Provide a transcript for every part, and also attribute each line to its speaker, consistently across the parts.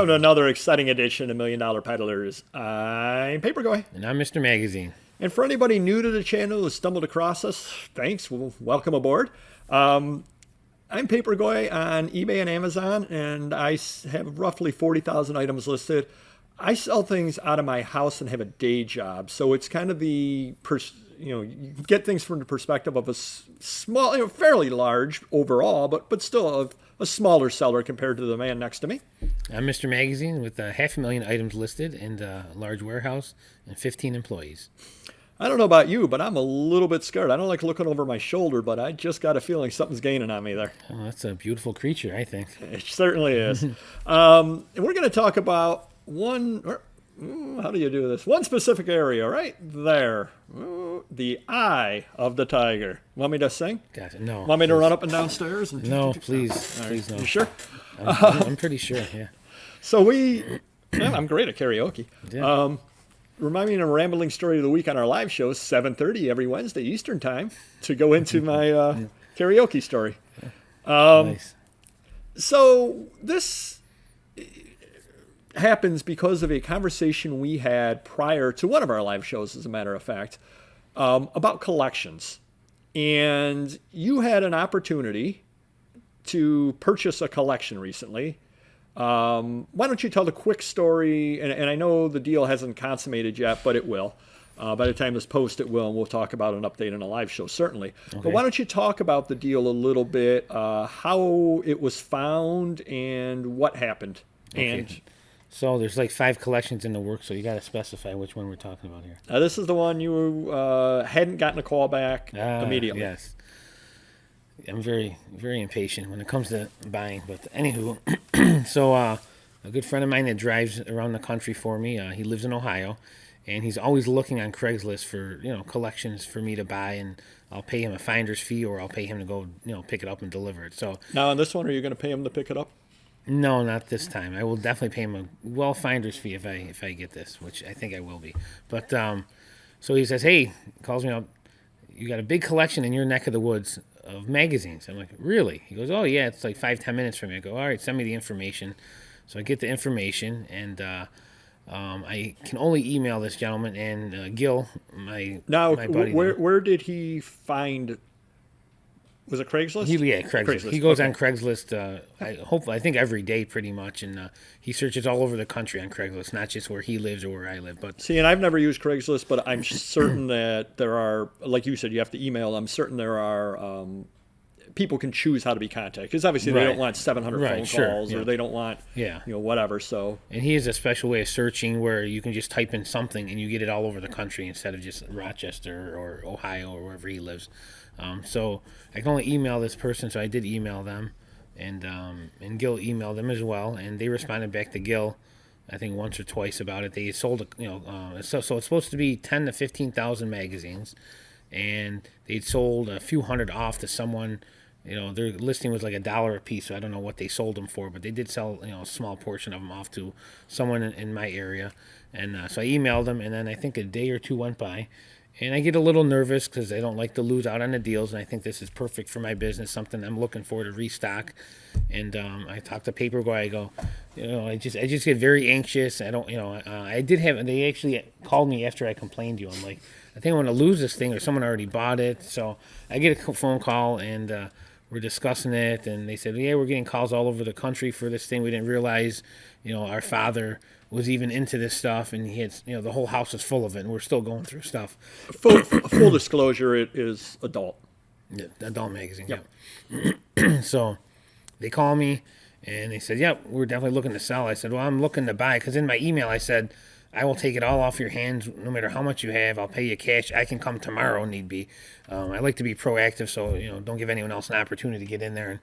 Speaker 1: welcome to another exciting edition of Million Dollar Peddlers. I'm Papergoy.
Speaker 2: And I'm Mr. Magazine.
Speaker 1: And for anybody new to the channel who stumbled across us, thanks. Welcome aboard. I'm Papergoy on eBay and Amazon, and I have roughly 40,000 items listed. I sell things out of my house and have a day job, so it's kind of you get things from the perspective of a small, fairly large overall, but still a smaller seller compared to the man next to me.
Speaker 2: I'm Mr. Magazine with 500,000 items listed and a large warehouse and 15 employees.
Speaker 1: I don't know about you, but I'm a little bit scared. I don't like looking over my shoulder, but I just got a feeling something's gaining on me there.
Speaker 2: Oh, that's a beautiful creature, I think.
Speaker 1: It certainly is. And we're going to talk about how do you do this? One specific area right there. The eye of the tiger. Want me to sing?
Speaker 2: Gotcha. No.
Speaker 1: Want me to run up and down stairs?
Speaker 2: No, please. Please no.
Speaker 1: You sure?
Speaker 2: I'm pretty sure, yeah.
Speaker 1: So I'm great at karaoke.
Speaker 2: Yeah.
Speaker 1: Remind me of a rambling story of the week on our live shows, 7:30 every Wednesday Eastern time, to go into my karaoke story.
Speaker 2: Nice.
Speaker 1: So this happens because of a conversation we had prior to one of our live shows, as a matter of fact, about collections. And you had an opportunity to purchase a collection recently. Why don't you tell the quick story? And I know the deal hasn't consummated yet, but it will. By the time this post, it will, and we'll talk about an update in a live show, certainly. Okay. But why don't you talk about the deal a little bit, how it was found, and what happened?
Speaker 2: Okay.
Speaker 1: And
Speaker 2: so there's like 5 collections in the works, so you got to specify which one we're talking about here.
Speaker 1: This is the one you hadn't gotten a call back immediately.
Speaker 2: Yes. I'm very, very impatient when it comes to buying. But anywho, so a good friend of mine that drives around the country for me, he lives in Ohio, and he's always looking on Craigslist for, collections for me to buy, and I'll pay him a finder's fee, or I'll pay him to go, pick it up and deliver it. So
Speaker 1: now on this one, are you going to pay him to pick it up?
Speaker 2: No, not this time. I will definitely pay him a finder's fee if I get this, which I think I will be. But so he says, hey, calls me up. You got a big collection in your neck of the woods of magazines. I'm like, really? He goes, oh yeah, it's like 5-10 minutes from me. I go, all right, send me the information. So I get the information, and I can only email this gentleman, and Gil, my buddy.
Speaker 1: Where did he find? Was it Craigslist?
Speaker 2: Craigslist. He goes on Craigslist. I think every day, pretty much, and he searches all over the country on Craigslist, not just where he lives or where I live. But
Speaker 1: see, and I've never used Craigslist, but I'm certain that there are, like you said, you have to email. I'm certain there are people can choose how to be contacted, because obviously they don't want 700 phone calls, or they don't want whatever. So,
Speaker 2: and he has a special way of searching where you can just type in something and you get it all over the country instead of just Rochester or Ohio or wherever he lives. So I can only email this person, so I did email them, and Gil emailed them as well, and they responded back to Gil, I think once or twice about it. They sold, so it's supposed to be 10 to 15,000 magazines, and they'd sold a few hundred off to someone. Their listing was like $1 a piece, so I don't know what they sold them for, but they did sell, a small portion of them off to someone in my area, and so I emailed them, and then I think a day or two went by. And I get a little nervous because I don't like to lose out on the deals, and I think this is perfect for my business, something I'm looking for to restock. And I talked to Papergoy. I go, I just get very anxious. I don't, they actually called me after I complained to you. I'm like, I think I want to lose this thing, or someone already bought it. So I get a phone call, and we're discussing it, and they said, yeah, we're getting calls all over the country for this thing. We didn't realize, our father was even into this stuff, and he had, the whole house is full of it, and we're still going through stuff.
Speaker 1: Full disclosure, it is adult.
Speaker 2: Yeah, adult magazine. Yep. So they call me, and they said, yep, we're definitely looking to sell. I said, well, I'm looking to buy, because in my email I said, I will take it all off your hands, no matter how much you have. I'll pay you cash. I can come tomorrow, need be. I like to be proactive, so don't give anyone else an opportunity to get in there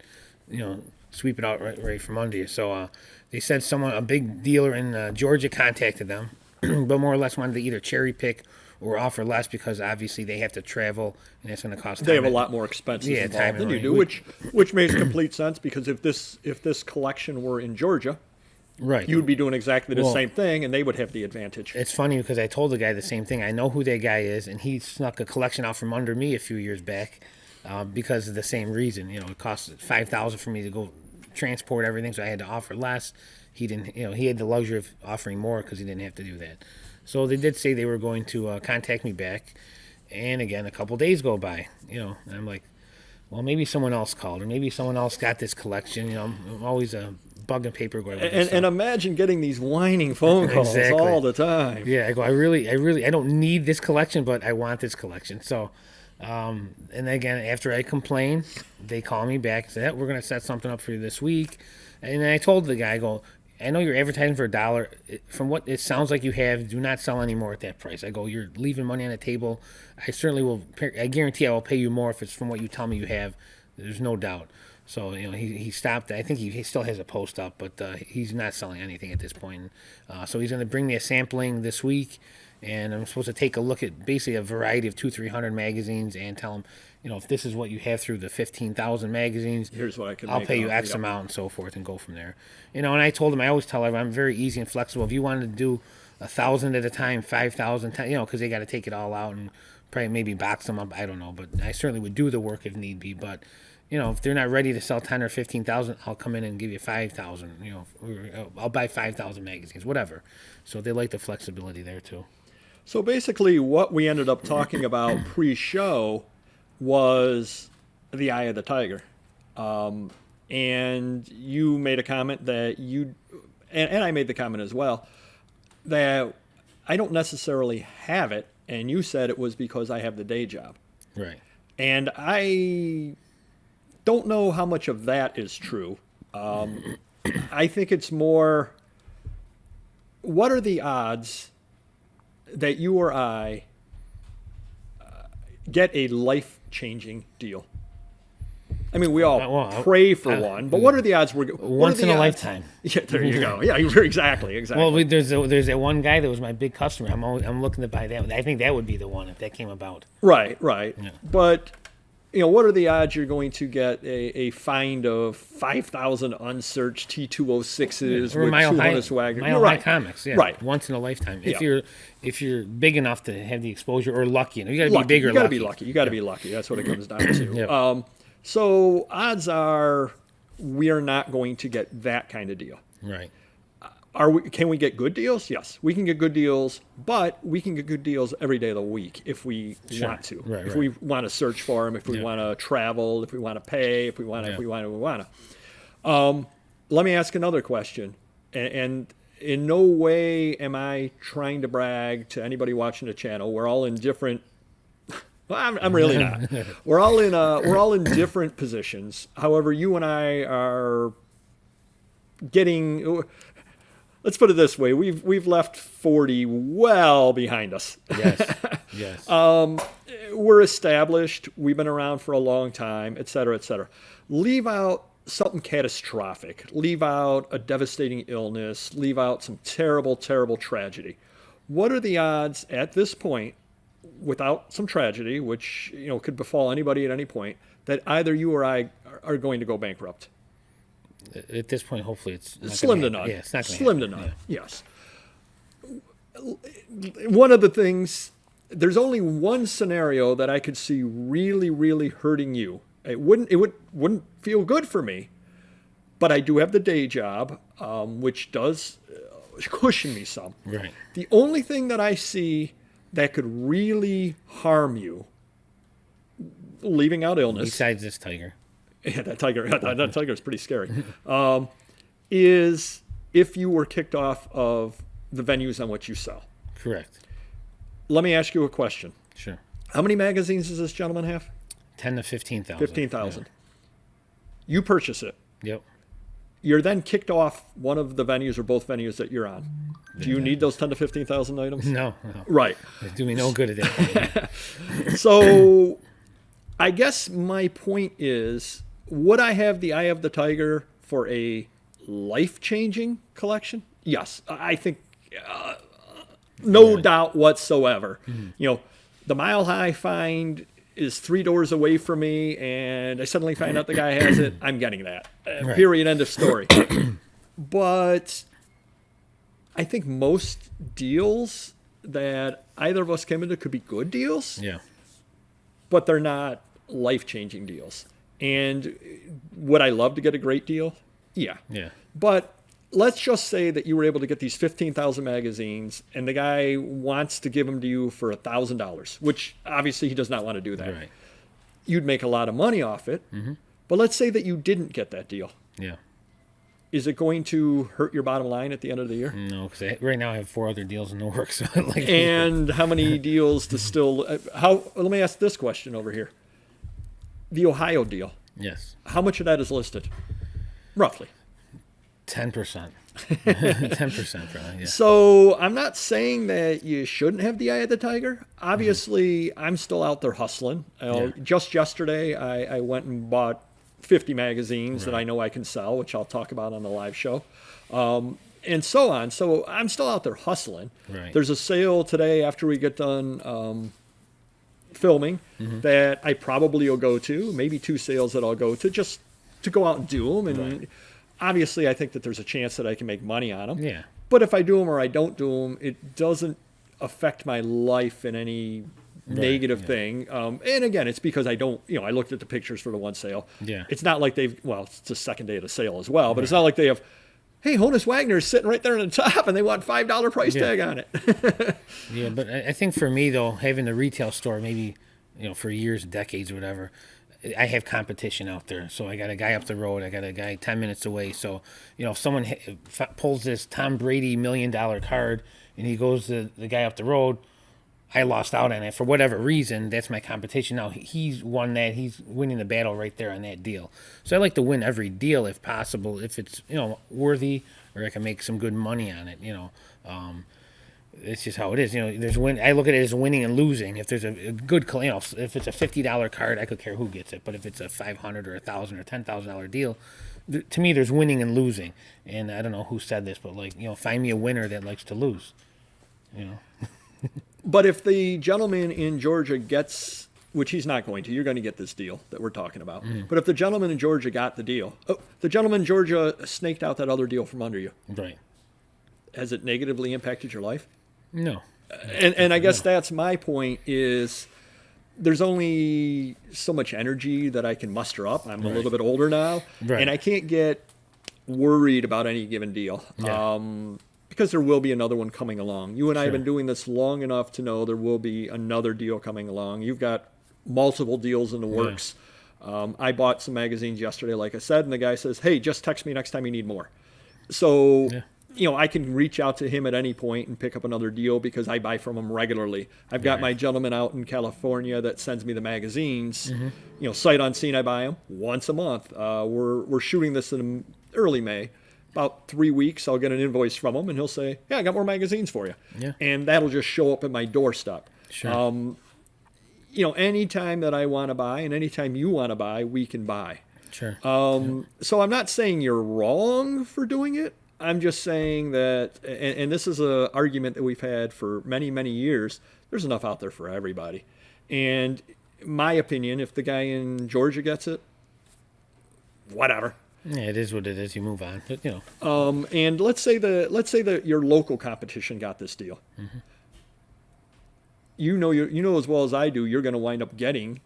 Speaker 2: and sweep it out right from under you. So they said a big dealer in Georgia contacted them, but more or less wanted to either cherry pick or offer less, because obviously they have to travel, and that's going to cost time.
Speaker 1: They have a lot more expenses involved than you do, which makes complete sense, because if this collection were in Georgia,
Speaker 2: right,
Speaker 1: you would be doing exactly the same thing, and they would have the advantage.
Speaker 2: It's funny, because I told the guy the same thing. I know who that guy is, and he snuck a collection out from under me a few years back because of the same reason. It costs $5,000 for me to go transport everything, so I had to offer less. He didn't, he had the luxury of offering more because he didn't have to do that. So they did say they were going to contact me back, and again, a couple days go by, and I'm like, well, maybe someone else called, or maybe someone else got this collection. I'm always bugging Papergoy.
Speaker 1: And imagine getting these whining phone calls all the time.
Speaker 2: Yeah, I go, I don't need this collection, but I want this collection. So, and again, after I complain, they call me back and say, we're going to set something up for you this week. And then I told the guy, I go, I know you're advertising for $1. From what it sounds like you have, do not sell any more at that price. I go, you're leaving money on the table. I certainly will. I guarantee I will pay you more if it's from what you tell me you have. There's no doubt. So he stopped. I think he still has a post up, but he's not selling anything at this point. So he's going to bring me a sampling this week, and I'm supposed to take a look at basically a variety of 200-300 magazines and tell him, if this is what you have through the 15,000 magazines,
Speaker 1: here's what
Speaker 2: I'll pay you X amount and so forth, and go from there. And I told him, I always tell everyone I'm very easy and flexible. If you wanted to do 1,000 at a time, 5,000, because they got to take it all out and probably maybe box them up. I don't know, but I certainly would do the work if need be. But if they're not ready to sell 10 or 15,000, I'll come in and give you 5,000. I'll buy 5,000 magazines, whatever. So they like the flexibility there too.
Speaker 1: So basically, what we ended up talking about pre-show was the eye of the tiger. And you made a comment that and I made the comment as well, that I don't necessarily have it, and you said it was because I have the day job.
Speaker 2: Right.
Speaker 1: And I don't know how much of that is true. I think it's more, what are the odds that you or I get a life-changing deal? I mean, we all pray for one, but what are the odds?
Speaker 2: Once in a lifetime.
Speaker 1: Yeah, there you go. Yeah, exactly.
Speaker 2: Well, there's that one guy that was my big customer. I'm looking to buy that. I think that would be the one if that came about.
Speaker 1: Right.
Speaker 2: Yeah.
Speaker 1: But what are the odds you're going to get a find of 5,000 unsearched T206s with 200 swagger?
Speaker 2: Mile High Comics, yeah.
Speaker 1: Right.
Speaker 2: Once in a lifetime. If you're big enough to have the exposure, or lucky, you got to be bigger.
Speaker 1: You got to be lucky. You got to be lucky. That's what it comes down to.
Speaker 2: Yep.
Speaker 1: So odds are we are not going to get that kind of deal.
Speaker 2: Right.
Speaker 1: Can we get good deals? Yes, we can get good deals, but we can get good deals every day of the week if we want to.
Speaker 2: Right,
Speaker 1: if we want to search for them, if we want to travel, if we want to pay, if we want to. Let me ask another question, and in no way am I trying to brag to anybody watching the channel. We're all in different. Well, I'm really not. We're all in different positions. However, you and I are getting. Let's put it this way: we've left 40 well behind us.
Speaker 2: Yes.
Speaker 1: We're established. We've been around for a long time, et cetera, et cetera. Leave out something catastrophic. Leave out a devastating illness. Leave out some terrible, terrible tragedy. What are the odds at this point, without some tragedy, which could befall anybody at any point, that either you or I are going to go bankrupt?
Speaker 2: At this point, hopefully it's not
Speaker 1: slim to none.
Speaker 2: Yeah, it's not
Speaker 1: slim to none. Yeah. Yes. One of the things, there's only one scenario that I could see really, really hurting you. It wouldn't feel good for me, but I do have the day job, which does cushion me some.
Speaker 2: Right.
Speaker 1: The only thing that I see that could really harm you, leaving out illness.
Speaker 2: Besides this tiger.
Speaker 1: Yeah, that tiger is pretty scary. Is if you were kicked off of the venues on which you sell.
Speaker 2: Correct.
Speaker 1: Let me ask you a question.
Speaker 2: Sure.
Speaker 1: How many magazines does this gentleman have?
Speaker 2: 10 to 15,000.
Speaker 1: 15,000. Yeah. You purchase it.
Speaker 2: Yep.
Speaker 1: You're then kicked off one of the venues or both venues that you're on. Do you need those 10 to 15,000 items?
Speaker 2: No.
Speaker 1: Right.
Speaker 2: They do me no good at that point.
Speaker 1: So I guess my point is, would I have the Eye of the Tiger for a life-changing collection? Yes. I think no doubt whatsoever. Mm-hmm. The Mile High find is 3 doors away from me, and I suddenly find out the guy has it. I'm getting that. Right. Period. End of story. But I think most deals that either of us came into could be good deals.
Speaker 2: Yeah.
Speaker 1: But they're not life-changing deals. And would I love to get a great deal? Yeah.
Speaker 2: Yeah.
Speaker 1: But let's just say that you were able to get these 15,000 magazines and the guy wants to give them to you for $1,000, which obviously he does not want to do that.
Speaker 2: Right.
Speaker 1: You'd make a lot of money off it. But let's say that you didn't get that deal.
Speaker 2: Yeah.
Speaker 1: Is it going to hurt your bottom line at the end of the year?
Speaker 2: No, because right now I have 4 other deals in the works. So
Speaker 1: And how many deals to still... Let me ask this question over here. The Ohio deal.
Speaker 2: Yes.
Speaker 1: How much of that is listed? Roughly.
Speaker 2: 10%. 10% probably, yeah.
Speaker 1: So I'm not saying that you shouldn't have the eye of the tiger. Obviously, I'm still out there hustling. Just yesterday, I went and bought 50 magazines that I know I can sell, which I'll talk about on the live show, and so on. So I'm still out there hustling.
Speaker 2: Right.
Speaker 1: There's a sale today after we get done filming that I probably will go to, maybe 2 sales that I'll go to, just to go out and do them. And obviously, I think that there's a chance that I can make money on them.
Speaker 2: Yeah.
Speaker 1: But if I do them or I don't do them, it doesn't affect my life in any negative thing. And again, it's because I don't, I looked at the pictures for the one sale.
Speaker 2: Yeah.
Speaker 1: It's not like it's the second day of the sale as well, but it's not like they have, hey, Honus Wagner is sitting right there on the top and they want $5 price tag on it.
Speaker 2: Yeah, but I think for me, though, having the retail store, maybe, for years, decades, or whatever, I have competition out there. So I got a guy up the road. I got a guy 10 minutes away. So, if someone pulls this Tom Brady $1 million card and he goes to the guy up the road, I lost out on it for whatever reason. That's my competition. Now he's won that. He's winning the battle right there on that deal. So I like to win every deal if possible, if it's, worthy, or I can make some good money on it, It's just how it is. There's I look at it as winning and losing. If there's a good, if it's a $50 card, I could care who gets it. But if it's a $500 or $1,000 or $10,000 deal, to me, there's winning and losing. And I don't know who said this, but find me a winner that likes to lose.
Speaker 1: But if the gentleman in Georgia gets, which he's not going to, you're going to get this deal that we're talking about. But if the gentleman in Georgia got the deal, the gentleman in Georgia snaked out that other deal from under you.
Speaker 2: Right.
Speaker 1: Has it negatively impacted your life?
Speaker 2: No.
Speaker 1: And I guess that's my point is there's only so much energy that I can muster up. I'm a little bit older now, and I can't get worried about any given deal.
Speaker 2: Yeah.
Speaker 1: Because there will be another one coming along. You and I have been doing this long enough to know there will be another deal coming along. You've got multiple deals in the works. I bought some magazines yesterday, like I said, and the guy says, hey, just text me next time you need more. So, I can reach out to him at any point and pick up another deal because I buy from him regularly. I've got my gentleman out in California that sends me the magazines. Sight unseen, I buy them once a month. We're shooting this in early May. About 3 weeks, I'll get an invoice from him, and he'll say, yeah, I got more magazines for you. Yeah. And that'll just show up at my doorstep.
Speaker 2: Sure.
Speaker 1: Anytime that I want to buy and anytime you want to buy, we can buy.
Speaker 2: Sure.
Speaker 1: So I'm not saying you're wrong for doing it. I'm just saying that, and this is an argument that we've had for many, many years, there's enough out there for everybody. And my opinion, if the guy in Georgia gets it, whatever.
Speaker 2: Yeah, it is what it is. You move on, but
Speaker 1: and let's say that your local competition got this deal. You know as well as I do, you're going to wind up getting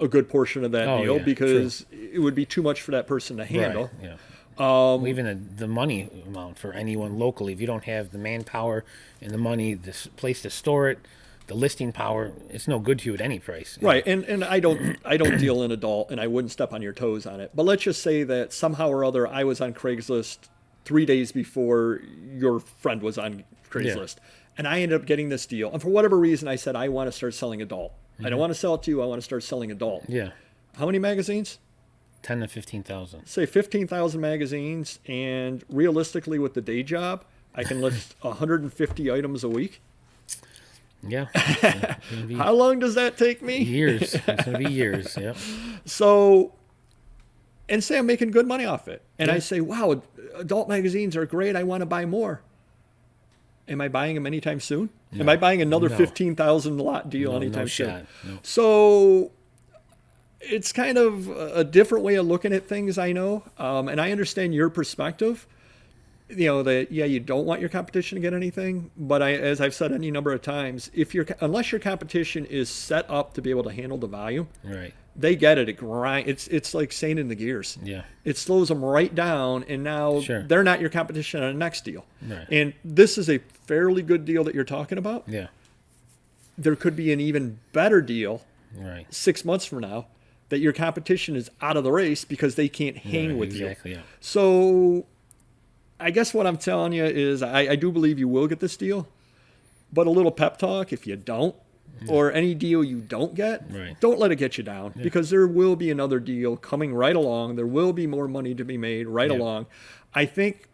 Speaker 1: a good portion of that deal because it would be too much for that person to handle.
Speaker 2: Right, yeah. Even the money amount for anyone locally, if you don't have the manpower and the money, the place to store it, the listing power, it's no good to you at any price.
Speaker 1: Right, and I don't deal in adult, and I wouldn't step on your toes on it. But let's just say that somehow or other I was on Craigslist 3 days before your friend was on Craigslist, and I ended up getting this deal. And for whatever reason, I said I want to start selling adult. I don't want to sell it to you. I want to start selling adult.
Speaker 2: Yeah.
Speaker 1: How many magazines?
Speaker 2: 10 to 15,000.
Speaker 1: Say 15,000 magazines, and realistically, with the day job, I can list 150 items a week.
Speaker 2: Yeah.
Speaker 1: How long does that take me?
Speaker 2: Years. It's going to be years, yeah.
Speaker 1: So, and say I'm making good money off it. And I say, wow, adult magazines are great. I want to buy more. Am I buying them anytime soon? No. Am I buying another 15,000 lot deal anytime soon? No. So, it's kind of a different way of looking at things, I know. And I understand your perspective. That you don't want your competition to get anything, but as I've said any number of times, unless your competition is set up to be able to handle the volume,
Speaker 2: right,
Speaker 1: they get it. It it's like sanding the gears.
Speaker 2: Yeah.
Speaker 1: It slows them right down, and now
Speaker 2: Sure.
Speaker 1: they're not your competition on the next deal.
Speaker 2: Right.
Speaker 1: And this is a fairly good deal that you're talking about.
Speaker 2: Yeah.
Speaker 1: There could be an even better deal
Speaker 2: Right.
Speaker 1: 6 months from now that your competition is out of the race because they can't hang
Speaker 2: Right,
Speaker 1: with you.
Speaker 2: exactly. Yeah.
Speaker 1: So I guess what I'm telling you is I do believe you will get this deal, but a little pep talk if you don't, or any deal you don't get,
Speaker 2: Right.
Speaker 1: don't let it get you down, because there will be another deal coming right along. There will be more money to be made right
Speaker 2: Yeah.
Speaker 1: along. I think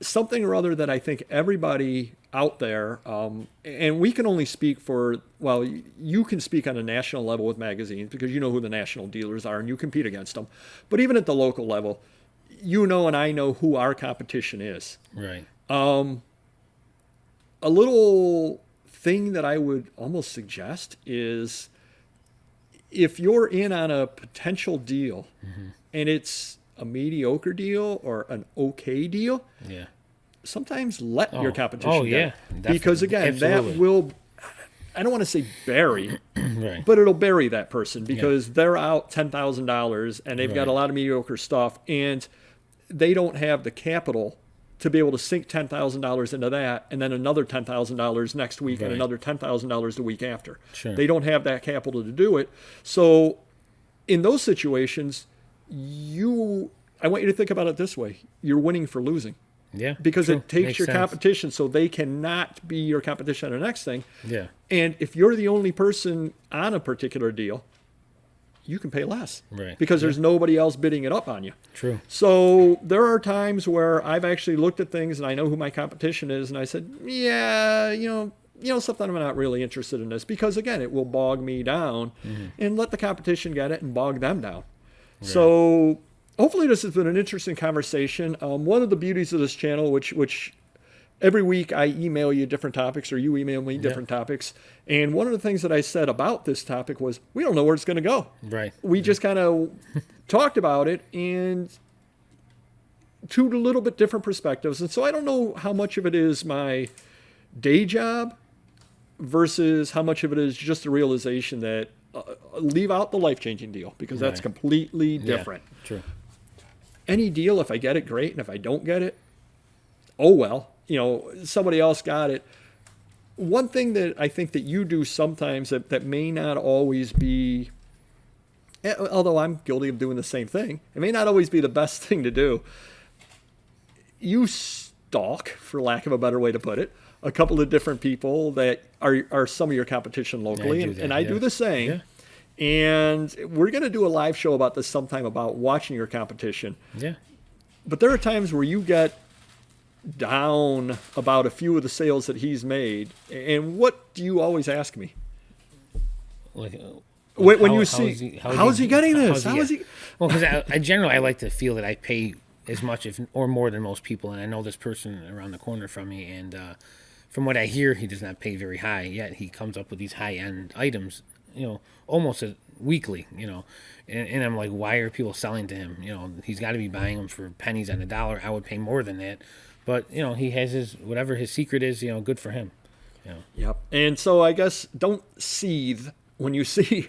Speaker 1: something or other that I think everybody out there, and we can only speak for, well, you can speak on a national level with magazines because you know who the national dealers are and you compete against them. But even at the local level, you know and I know who our competition is.
Speaker 2: Right.
Speaker 1: A little thing that I would almost suggest is if you're in on a potential deal and it's a mediocre deal or an okay deal,
Speaker 2: Yeah.
Speaker 1: sometimes let your competition
Speaker 2: Oh,
Speaker 1: get
Speaker 2: yeah.
Speaker 1: it.
Speaker 2: Definitely.
Speaker 1: Because again,
Speaker 2: Absolutely.
Speaker 1: that will, I don't want to say bury,
Speaker 2: Right.
Speaker 1: but it'll bury that person because they're out $10,000 and they've got
Speaker 2: Right.
Speaker 1: a lot of mediocre stuff and they don't have the capital to be able to sink $10,000 into that and then another $10,000 next week and
Speaker 2: Right.
Speaker 1: another $10,000 the week after.
Speaker 2: Sure.
Speaker 1: They don't have that capital to do it. So in those situations, I want you to think about it this way. You're winning for losing.
Speaker 2: Yeah.
Speaker 1: Because
Speaker 2: True.
Speaker 1: it takes
Speaker 2: Makes
Speaker 1: your
Speaker 2: sense.
Speaker 1: competition so they cannot be your competition on the next thing.
Speaker 2: Yeah.
Speaker 1: And if you're the only person on a particular deal, you can pay less.
Speaker 2: Right.
Speaker 1: Because there's nobody else bidding it up on you.
Speaker 2: True.
Speaker 1: So there are times where I've actually looked at things and I know who my competition is and I said, yeah, you know something, I'm not really interested in this because again, it will bog me down and let the competition get it and bog them down. Right. So hopefully this has been an interesting conversation. One of the beauties of this channel, which every week I email you different topics or you email me different topics. And one of the things that I said about this topic was we don't know where it's going to go.
Speaker 2: Right.
Speaker 1: We just kind of talked about it and two little bit different perspectives. And so I don't know how much of it is my day job versus how much of it is just the realization that leave out the life-changing deal because that's
Speaker 2: Right.
Speaker 1: completely different.
Speaker 2: Yeah. True.
Speaker 1: Any deal, if I get it, great. And if I don't get it, oh well. Somebody else got it. One thing that I think that you do sometimes that may not always be, although I'm guilty of doing the same thing, it may not always be the best thing to do. You stalk, for lack of a better way to put it, a couple of different people that are some of your competition locally, and I do the same.
Speaker 2: Yeah.
Speaker 1: And we're going to do a live show about this sometime about watching your competition.
Speaker 2: Yeah.
Speaker 1: But there are times where you get down about a few of the sales that he's made. And what do you always ask me?
Speaker 2: Like,
Speaker 1: When you see, how's he getting this? How is he?
Speaker 2: Well, because I generally I like to feel that I pay as much or more than most people, and I know this person around the corner from me, and from what I hear, he does not pay very high, yet he comes up with these high-end items, almost weekly, and I'm like, why are people selling to him? He's got to be buying them for pennies on the dollar. I would pay more than that, but he has whatever his secret is, good for him.
Speaker 1: Yep. And so I guess don't seethe when you see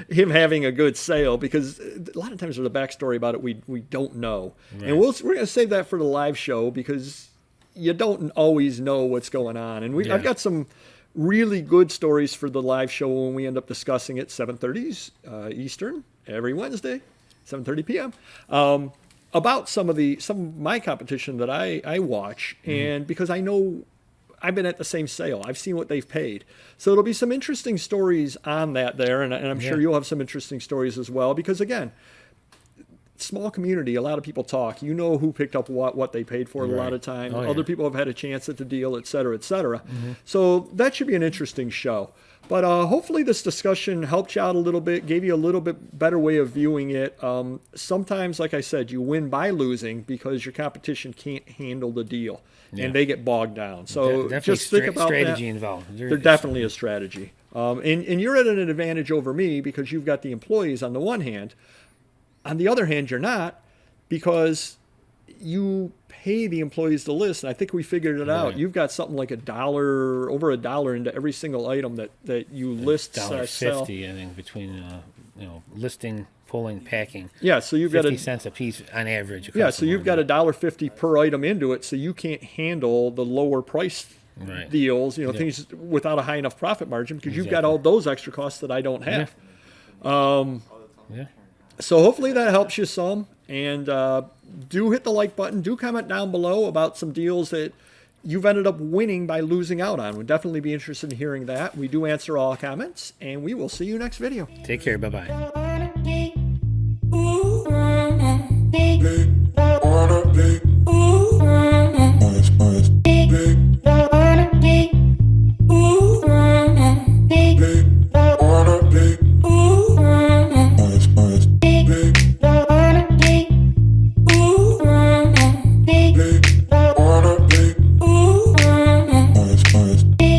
Speaker 1: him having a good sale, because a lot of times there's a backstory about it we don't know. Right. And we're going to save that for the live show because you don't always know what's going on. And I've got some really good stories for the live show when we end up discussing it, 7:30 Eastern every Wednesday, 7:30 p.m. About some of my competition that I watch, and because I know I've been at the same sale, I've seen what they've paid, so it'll be some interesting stories on that there, and I'm sure you'll have some interesting stories as well. Because again, small community, a lot of people talk. You know who picked up what they paid for it a lot of time. Other people have had a chance at the deal, et cetera, et cetera. So that should be an interesting show. But hopefully this discussion helped you out a little bit, gave you a little bit better way of viewing it. Sometimes, like I said, you win by losing because your competition can't handle the deal, and they get bogged down. So just think about
Speaker 2: strategy
Speaker 1: that.
Speaker 2: Involved.
Speaker 1: There definitely is strategy. And you're at an advantage over me because you've got the employees on the one hand. On the other hand, you're not, because you pay the employees to list. And I think we figured it out. You've got something like over $1 into every single item that you list.
Speaker 2: $1.50, I think, between listing, pulling, packing.
Speaker 1: Yeah, so you've got
Speaker 2: 50 cents a piece on average.
Speaker 1: Yeah, so you've got $1.50 per item into it, so you can't handle the lower price deals, things without a high enough profit margin because you've got all those extra costs that I don't have. So hopefully that helps you some. And do hit the like button. Do comment down below about some deals that you've ended up winning by losing out on. We'd definitely be interested in hearing that. We do answer all comments, and we will see you next video.
Speaker 2: Take care. Bye-bye.